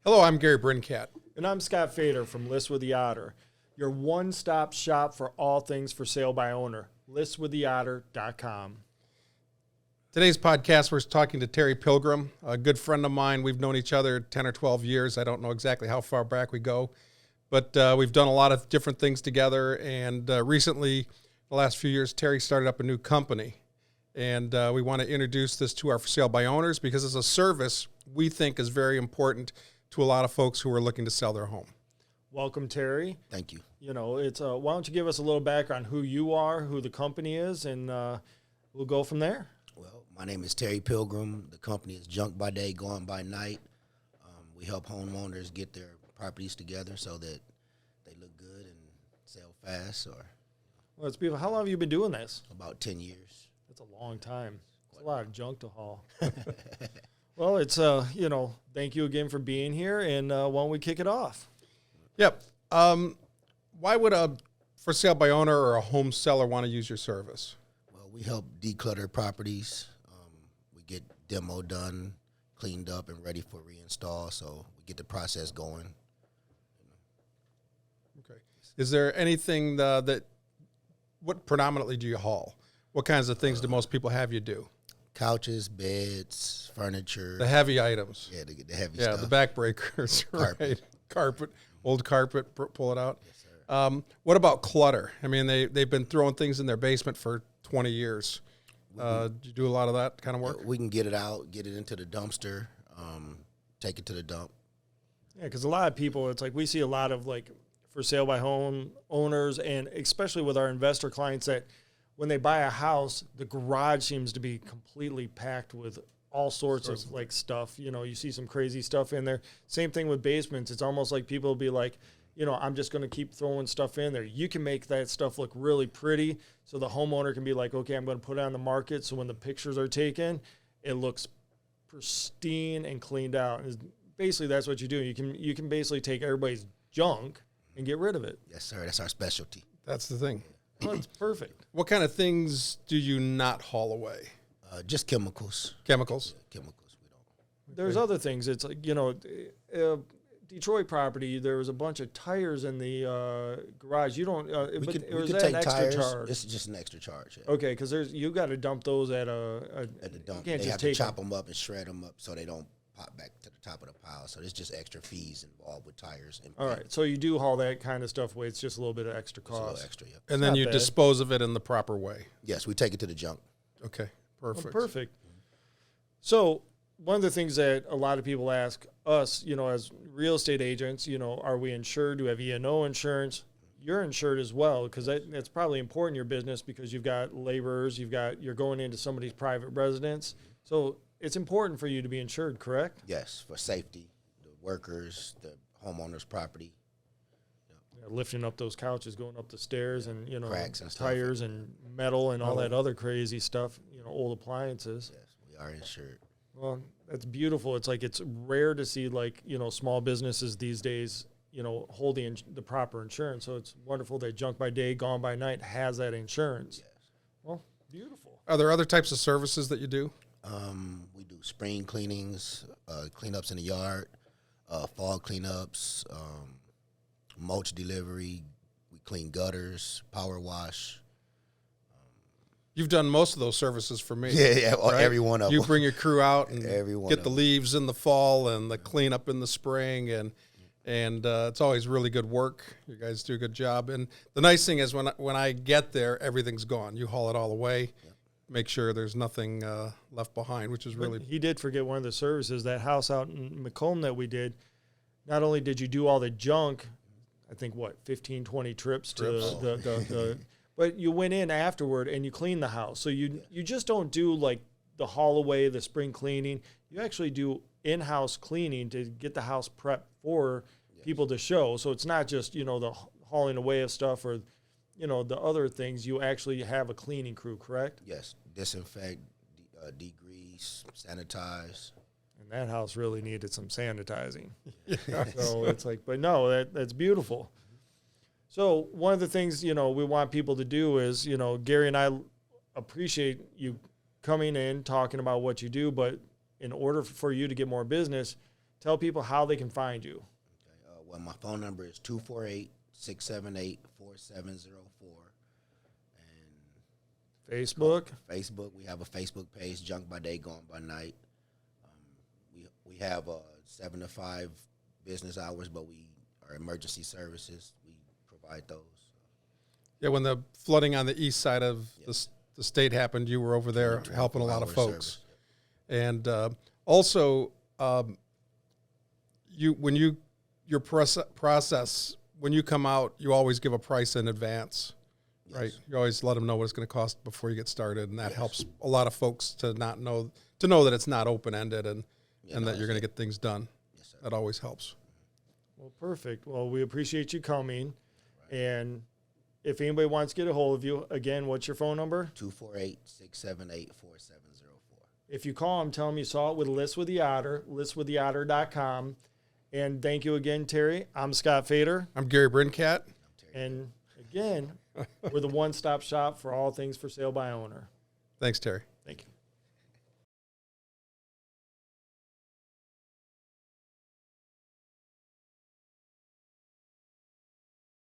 Hello, I'm Gary Brincat. And I'm Scott Fader from List with the Otter, your one-stop shop for all things for sale by owner. listwiththeotter.com. Today's podcast, we're talking to Terry Pilgrim, a good friend of mine. We've known each other 10 or 12 years. I don't know exactly how far back we go, but we've done a lot of different things together. And recently, the last few years, Terry started up a new company. And we want to introduce this to our for sale by owners because it's a service we think is very important to a lot of folks who are looking to sell their home. Welcome, Terry. Thank you. You know, it's why don't you give us a little background on who you are, who the company is, and we'll go from there. Well, my name is Terry Pilgrim. The company is Junk by Day, Gone by Night. We help homeowners get their properties together so that they look good and sell fast. Well, it's beautiful. How long have you been doing this? About 10 years. That's a long time. It's a lot of junk to haul. Well, it's, thank you again for being here, and why don't we kick it off? Yep. Why would a for sale by owner or a home seller want to use your service? Well, we help declutter properties. We get demo done, cleaned up, and ready for reinstall, so we get the process going. Okay. Is there anything what predominantly do you haul? What kinds of things do most people have you do? Couches, beds, furniture. The heavy items. Yeah, the heavy Yeah, stuff. the backbreakers. Carpet. Right. Carpet, old carpet, pull it out. Yes, sir. What about clutter? I mean, they've been throwing things in their basement for 20 years. Do you do a lot of that kind of work? We can get it out, get it into the dumpster, take it to the dump. Yeah, because a lot of people, it's like we see a lot of like for sale by home owners, and especially with our investor clients, that when they buy a house, the garage seems to be completely packed with all sorts of like stuff. You know, you see some crazy stuff in there. Same thing with basements. It's almost like people will be like, I'm just going to keep throwing stuff in there. You can make that stuff look really pretty, so the homeowner can be like, okay, I'm going to put it on the market, so when the pictures are taken, it looks pristine and cleaned out. And basically, that's what you do. You can basically take everybody's junk and get rid of it. Yes, sir. That's our specialty. That's the thing. Well, it's perfect. What kind of things do you not haul away? Just chemicals. Chemicals? Chemicals. We don't. There's other things. It's like, Detroit property, there was a bunch of tires in the garage. You don't, We but could was take that an extra tires. charge? It's just an extra charge. Yeah. Okay, because you got to dump those at At the dump, You can't they just have to take chop them up and shred them up so they don't pop back to the top of the pile. So there's just extra fees involved with tires. And All right, so you do haul that kind of stuff away. It's just a little bit of extra it's a little cost. extra. Yeah. And then not you bad. dispose of it in the proper way. Yes, we take it to the junk. Okay, Well, perfect. perfect. So one of the things that a lot of people ask us, as real estate agents, are we insured? Do we have E&O insurance? You're insured as well, because that's probably important in your business, because you've got laborers, you're going into somebody's private residence. So it's important for you to be insured, correct? Yes, for safety, the workers, the homeowner's property. Yeah, lifting up those couches, going up the stairs, and Cracks and stuff. tires and metal and all that other crazy stuff. Old appliances. Yes, we are insured. Well, that's beautiful. It's like it's rare to see small businesses these days, hold the proper insurance. So it's wonderful that Junk by Day, Gone by Night has that insurance. Yes. Well, beautiful. Are there other types of services that you do? We do spring cleanings, cleanups in the yard, fall cleanups, mulch delivery. We clean gutters, power wash. You've done most of those services for me. Yeah, right? every one of You them. bring your crew out and Every one get of the them. leaves in the fall and the cleanup in the spring, and it's always really good work. You guys do a good job. And the nice thing is when I get there, everything's gone. You haul it all away, make sure there's nothing left behind, which is really. But he did forget one of the services, that house out in Macomb that we did. Not only did you do all the junk, I think 15, 20 trips to the but you went in afterward and you cleaned the house. So you just don't do like the haul away, the spring cleaning. You actually do in-house cleaning to get the house prepped for people to show. So it's not just, the hauling away of stuff or, the other things. You actually have a cleaning crew, correct? Yes, disinfect, degrease, sanitize. And that house really needed some sanitizing. So it's like, but no, that's beautiful. So one of the things, we want people to do is, Gary and I appreciate you coming in, talking about what you do, but in order for you to get more business, tell people how they can find you. Okay. Well, my phone number is 248-678-4704. Facebook. Facebook, we have a Facebook page, Junk by Day, Gone by Night. We have 7 to 5 business hours, but we are emergency services. We provide those. Yeah, when the flooding on the east side of the state happened, you were over there helping a lot of folks. Service. And also, your process, when you come out, you always give a price in advance, right? You always let them know what it's going to cost before you get started, and that helps a lot of folks to know that it's not open-ended and that you're going to get things done. Yes, sir. That always helps. Well, perfect. Well, we appreciate you coming. Right. And if anybody wants to get a hold of you, again, what's your phone number? 248-678-4704. If you call them, tell them you saw it with List with the Otter, listwiththeotter.com. And thank you again, Terry. I'm Scott Fader. I'm Gary Brincat. And again, we're the one-stop shop for all things for sale by owner. Thanks, Terry. Thank you.